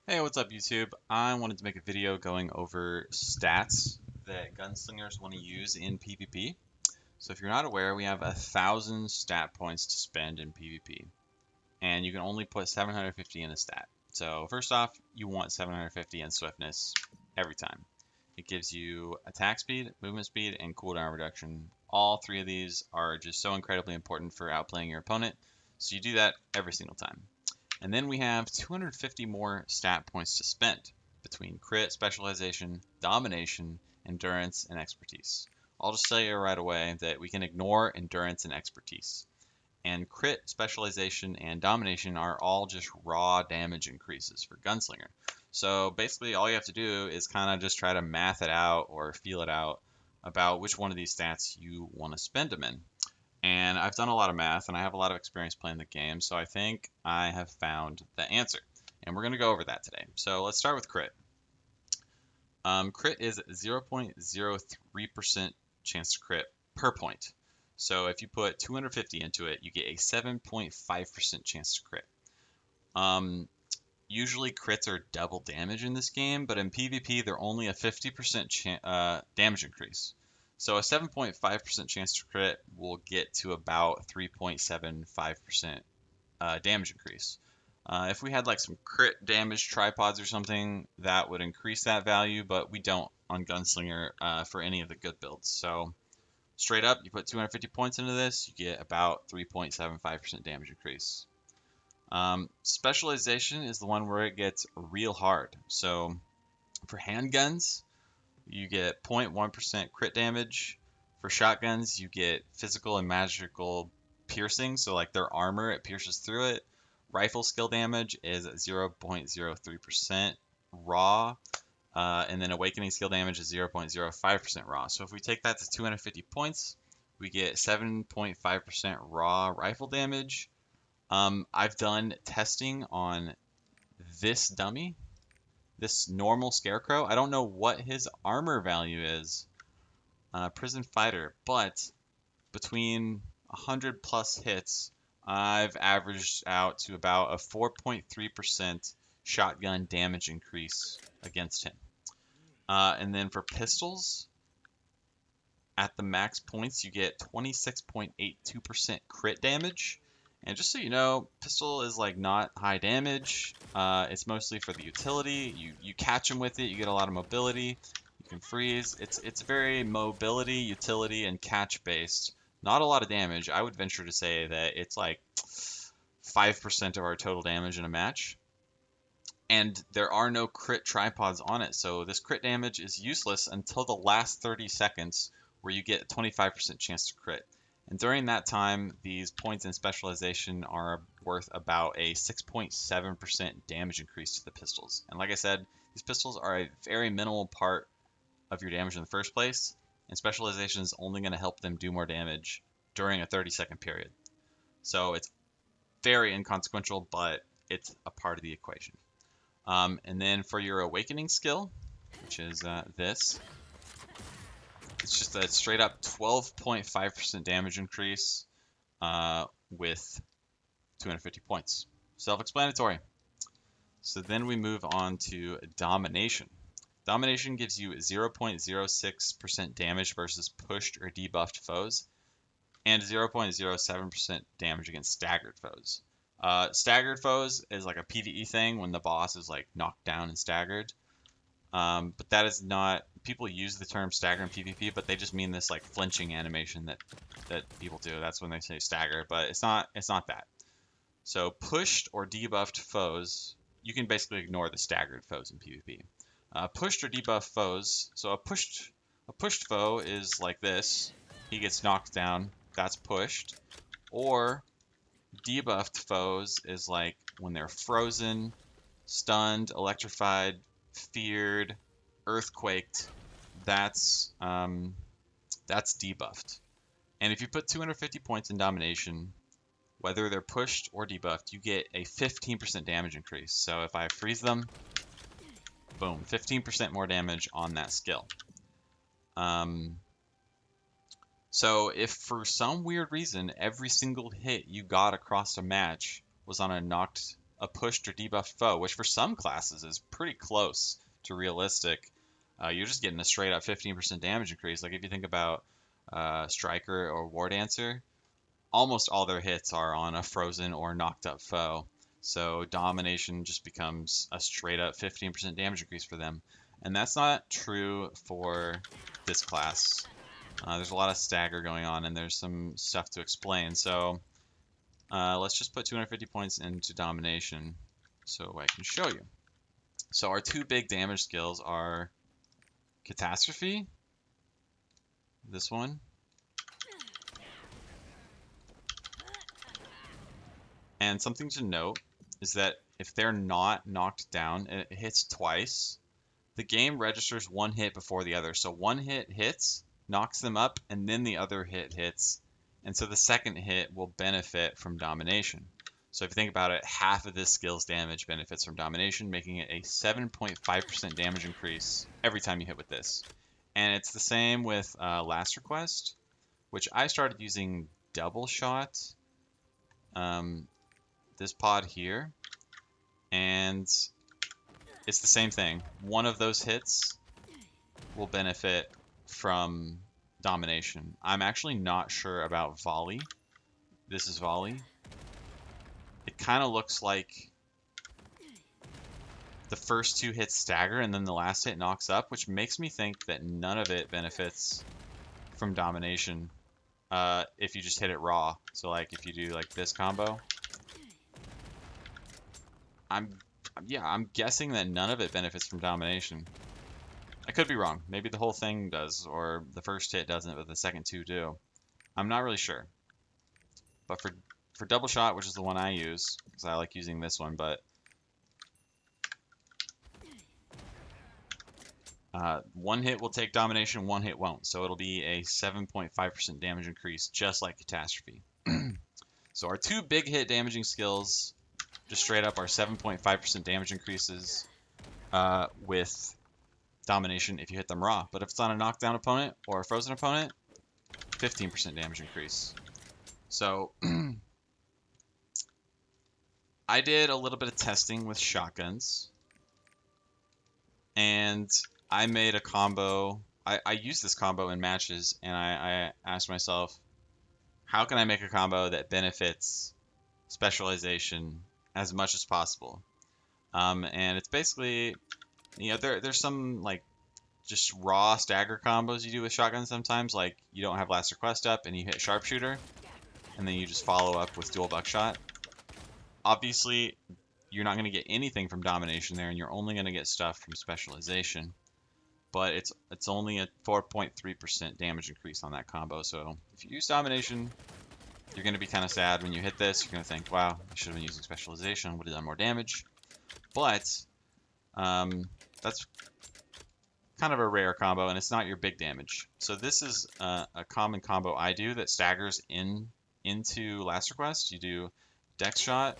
Hey, what's up YouTube? I wanted to make a video going over stats that gunslingers want to use in PvP. So if you're not aware, we have 1,000 stat points to spend in PvP, and you can only put 750 in a stat. So first off, you want 750 in swiftness every time. It gives you attack speed, movement speed, and cooldown reduction. All three of these are just so incredibly important for outplaying your opponent, so you do that every single time. And then we have 250 more stat points to spend between crit, specialization, domination, endurance, and expertise. I'll just tell you right away that we can ignore endurance and expertise. And crit, specialization, and domination are all just raw damage increases for Gunslinger. So basically, all you have to do is kind of just try to math it out or feel it out about which one of these stats you want to spend them in. And I've done a lot of math and I have a lot of experience playing the game, so I think I have found the answer. And we're going to go over that today. So let's start with crit. Crit is 0.03% chance to crit per point. So if you put 250 into it, you get a 7.5% chance to crit. Usually crits are double damage in this game, but in PvP they're only a 50% damage increase. So a 7.5% chance to crit will get to about 3.75% damage increase. If we had like some crit damage tripods or something, that would increase that value, but we don't on Gunslinger for any of the good builds. So straight up, you put 250 points into this, you get about 3.75% damage increase. Specialization is the one where it gets real hard. So for handguns, you get 0.1% crit damage. For shotguns, you get physical and magical piercing. So like their armor, it pierces through it. Rifle skill damage is 0.03% raw. And then awakening skill damage is 0.05% raw. So if we take that to 250 points, we get 7.5% raw rifle damage. I've done testing on this dummy, this normal scarecrow. I don't know what his armor value is, prison fighter, but between 100 plus hits, I've averaged out to about a 4.3% shotgun damage increase against him. And then for pistols, at the max points, you get 26.82% crit damage. And just so you know, pistol is like not high damage. It's mostly for the utility. You catch them with it, you get a lot of mobility. You can freeze. It's very mobility, utility, and catch based. Not a lot of damage. I would venture to say that it's like 5% of our total damage in a match. And there are no crit tripods on it, so this crit damage is useless until the last 30 seconds where you get a 25% chance to crit. And during that time, these points in specialization are worth about a 6.7% damage increase to the pistols. And like I said, these pistols are a very minimal part of your damage in the first place, and specialization is only going to help them do more damage during a 30-second period. So it's very inconsequential, but it's a part of the equation. And then for your awakening skill, which is this, it's just a straight up 12.5% damage increase with 250 points. Self-explanatory. So then we move on to Domination. Domination gives you 0.06% damage versus pushed or debuffed foes, and 0.07% damage against staggered foes. Staggered foes is like a PvE thing when the boss is like knocked down and staggered. But that is not, people use the term stagger in PvP, but they just mean this like flinching animation that people do. That's when they say stagger, but it's not that. So pushed or debuffed foes, you can basically ignore the staggered foes in PvP. Pushed or debuffed foes, so a pushed foe is like this. He gets knocked down, that's pushed. Or debuffed foes is like when they're frozen, stunned, electrified, feared, earthquaked. That's debuffed. And if you put 250 points in domination, whether they're pushed or debuffed, you get a 15% damage increase. So if I freeze them, boom, 15% more damage on that skill. So if for some weird reason every single hit you got across a match was on a knocked a pushed or debuffed foe, which for some classes is pretty close to realistic. You're just getting a straight up 15% damage increase. Like if you think about Striker or War Dancer, almost all their hits are on a frozen or knocked up foe. So Domination just becomes a straight up 15% damage increase for them. And that's not true for this class. There's a lot of stagger going on, and there's some stuff to explain. So let's just put 250 points into Domination so I can show you. So our two big damage skills are Catastrophe, this one, and something to note is that if they're not knocked down and it hits twice, the game registers one hit before the other. So one hit hits, knocks them up, and then the other hit hits. And so the second hit will benefit from Domination. So if you think about it, half of this skill's damage benefits from Domination, making it a 7.5% damage increase every time you hit with this. And it's the same with Last Request, which I started using Double Shot, this pod here, and it's the same thing. One of those hits will benefit from Domination. I'm actually not sure about Volley. This is Volley. It kind of looks like the first two hits stagger and then the last hit knocks up, which makes me think that none of it benefits from Domination if you just hit it raw. So like if you do like this combo, I'm guessing that none of it benefits from Domination. I could be wrong. Maybe the whole thing does, or the first hit doesn't, but the second two do. I'm not really sure. But for Double Shot, which is the one I use, because I like using this one, but one hit will take Domination, one hit won't. So it'll be a 7.5% damage increase, just like Catastrophe. So our two big hit damaging skills, just straight up, are 7.5% damage increases with Domination if you hit them raw. But if it's on a knockdown opponent or a frozen opponent, 15% damage increase. So I did a little bit of testing with shotguns, and I made a combo. I used this combo in matches, and I asked myself, how can I make a combo that benefits Specialization as much as possible? And it's basically, there's some like just raw stagger combos you do with shotguns sometimes, like you don't have Last Request up and you hit Sharpshooter, and then you just follow up with dual buckshot. Obviously, you're not going to get anything from Domination there, and you're only going to get stuff from Specialization. But it's only a 4.3% damage increase on that combo. So if you use Domination, you're going to be kind of sad when you hit this. You're going to think, wow, I should have been using Specialization, would have done more damage. But that's kind of a rare combo, and it's not your big damage. So this is a common combo I do that staggers into Last Request. You do Dex Shot,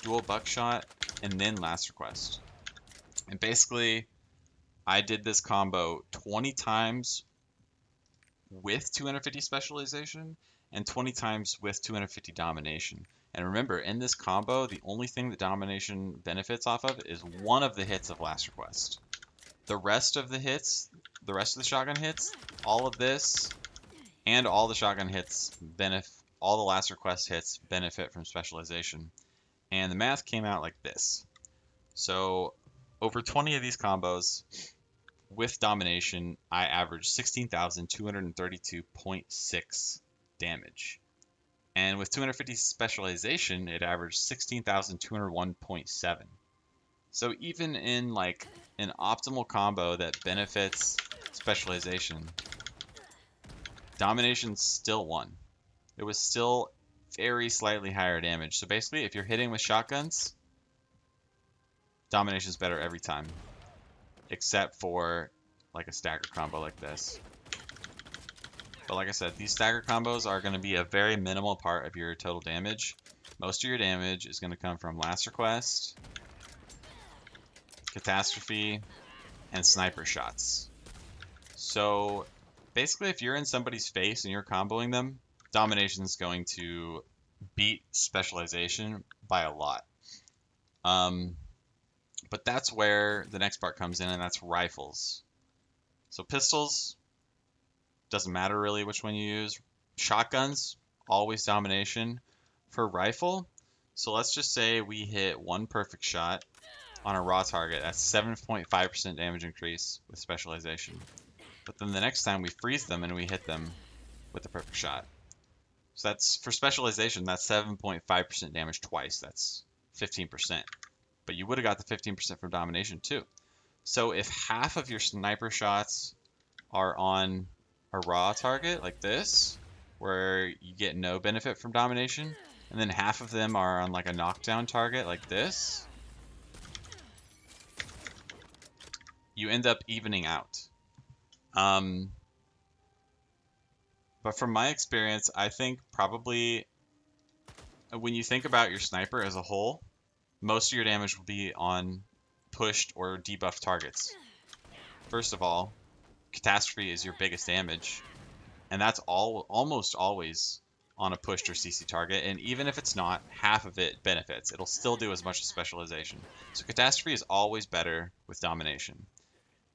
dual buckshot, and then Last Request. And basically, I did this combo 20 times with 250 Specialization and 20 times with 250 Domination. And remember, in this combo, the only thing that Domination benefits off of is one of the hits of Last Request. The rest of the hits, the rest of the shotgun hits, all of this, and all the shotgun hits all the Last Request hits benefit from Specialization. And the math came out like this. So over 20 of these combos with Domination, I averaged 16,232.6 damage. And with 250 Specialization, it averaged 16,201.7. So even in like an optimal combo that benefits Specialization, Domination still won. It was still very slightly higher damage. So basically, if you're hitting with shotguns, Domination's better every time, except for like a stagger combo like this. But like I said, these stagger combos are going to be a very minimal part of your total damage. Most of your damage is going to come from Last Request, Catastrophe, and sniper shots. So basically, if you're in somebody's face and you're comboing them, Domination is going to beat Specialization by a lot. But that's where the next part comes in, and that's rifles. So pistols, doesn't matter really which one you use. Shotguns, always domination. For rifle, so let's just say we hit one perfect shot on a raw target. That's 7.5% damage increase with specialization. But then the next time we freeze them and we hit them with the perfect shot. So that's for specialization, that's 7.5% damage twice. That's 15%. But you would have got the 15% from domination too. So if half of your sniper shots are on a raw target like this, where you get no benefit from domination, and then half of them are on like a knockdown target like this, you end up evening out. But from my experience, I think probably when you think about your sniper as a whole, most of your damage will be on pushed or debuffed targets. First of all, catastrophe is your biggest damage, and that's almost always on a pushed or CC target, and even if it's not, half of it benefits. It'll still do as much as specialization. So catastrophe is always better with domination.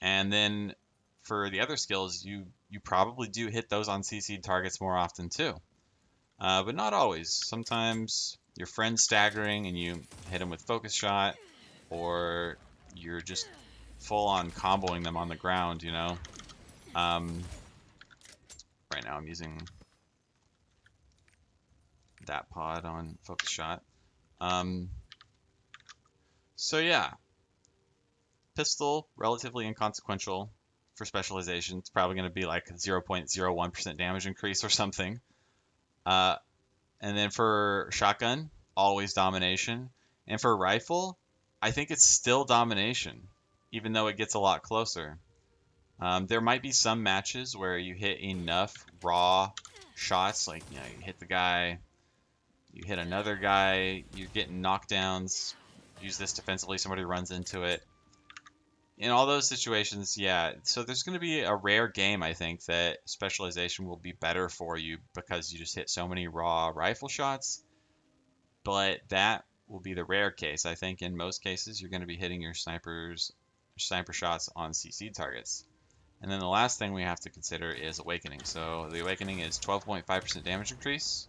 And then for the other skills, you probably do hit those on CC targets more often too. But not always. Sometimes your friend's staggering and you hit them with focus shot, or you're just full on comboing them on the ground, you know. Right now I'm using that pod on focus shot. So yeah, pistol, relatively inconsequential for specialization. It's probably going to be like 0.01% damage increase or something. And then for shotgun, always domination. And for rifle, I think it's still domination, even though it gets a lot closer. There might be some matches where you hit enough raw shots, like you hit the guy, you hit another guy, you're getting knockdowns. Use this defensively, somebody runs into it. In all those situations, yeah. So there's going to be a rare game, I think, that specialization will be better for you because you just hit so many raw rifle shots. But that will be the rare case. I think in most cases, you're going to be hitting your sniper shots on CC targets. And then the last thing we have to consider is Awakening. So the Awakening is 12.5% damage increase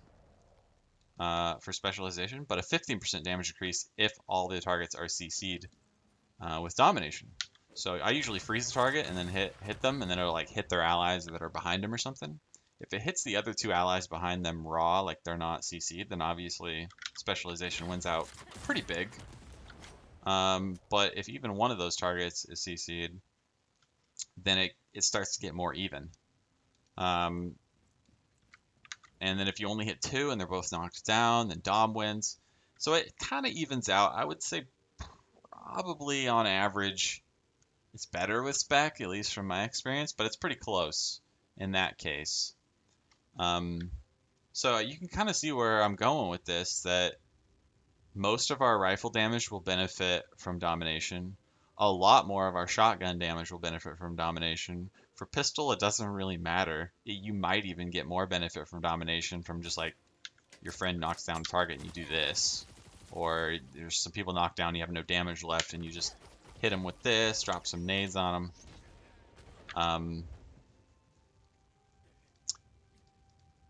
for specialization, but a 15% damage increase if all the targets are CC'd with Domination. So I usually freeze the target and then hit them, and then it'll like hit their allies that are behind them or something. If it hits the other two allies behind them raw, like they're not CC'd, then obviously Specialization wins out pretty big. But if even one of those targets is CC'd, then it starts to get more even. And then if you only hit two and they're both knocked down, then Dom wins. So it kind of evens out. I would say probably on average, it's better with spec, at least from my experience, but it's pretty close in that case. So you can kind of see where I'm going with this, that most of our rifle damage will benefit from domination. A lot more of our shotgun damage will benefit from domination. For pistol, it doesn't really matter. You might even get more benefit from domination from just like your friend knocks down a target and you do this. Or there's some people knocked down, you have no damage left, and you just hit them with this, drop some nades on them.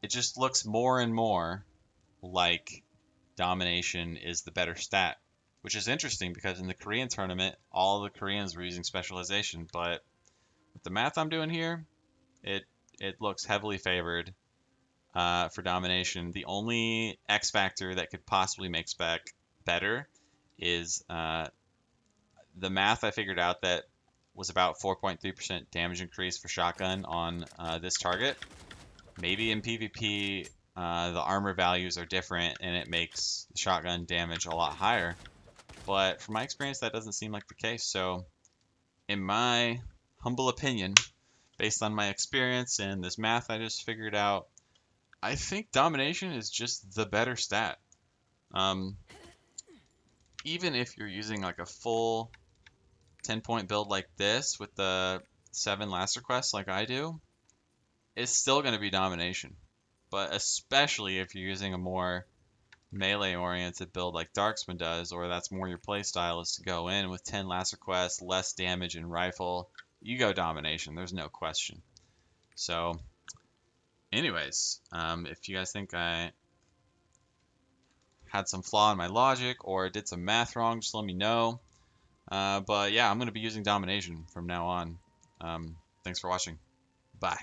It just looks more and more like domination is the better stat, which is interesting because in the Korean tournament, all the Koreans were using specialization, but with the math I'm doing here, it looks heavily favored for domination. The only X factor that could possibly make spec better is the math I figured out that was about 4.3% damage increase for shotgun on this target. Maybe in PvP, the armor values are different and it makes the shotgun damage a lot higher. But from my experience, that doesn't seem like the case. So in my humble opinion, based on my experience and this math I just figured out, I think domination is just the better stat. Even if you're using like a full 10-point build like this with the 7 last requests like I do, it's still going to be domination. But especially if you're using a more melee oriented build like Darksman does, or that's more your play style is to go in with 10 Lasso Quests, less damage and rifle, you go Domination. There's no question. So, anyways, if you guys think I had some flaw in my logic or did some math wrong, just let me know. But yeah, I'm going to be using Domination from now on. Thanks for watching. Bye.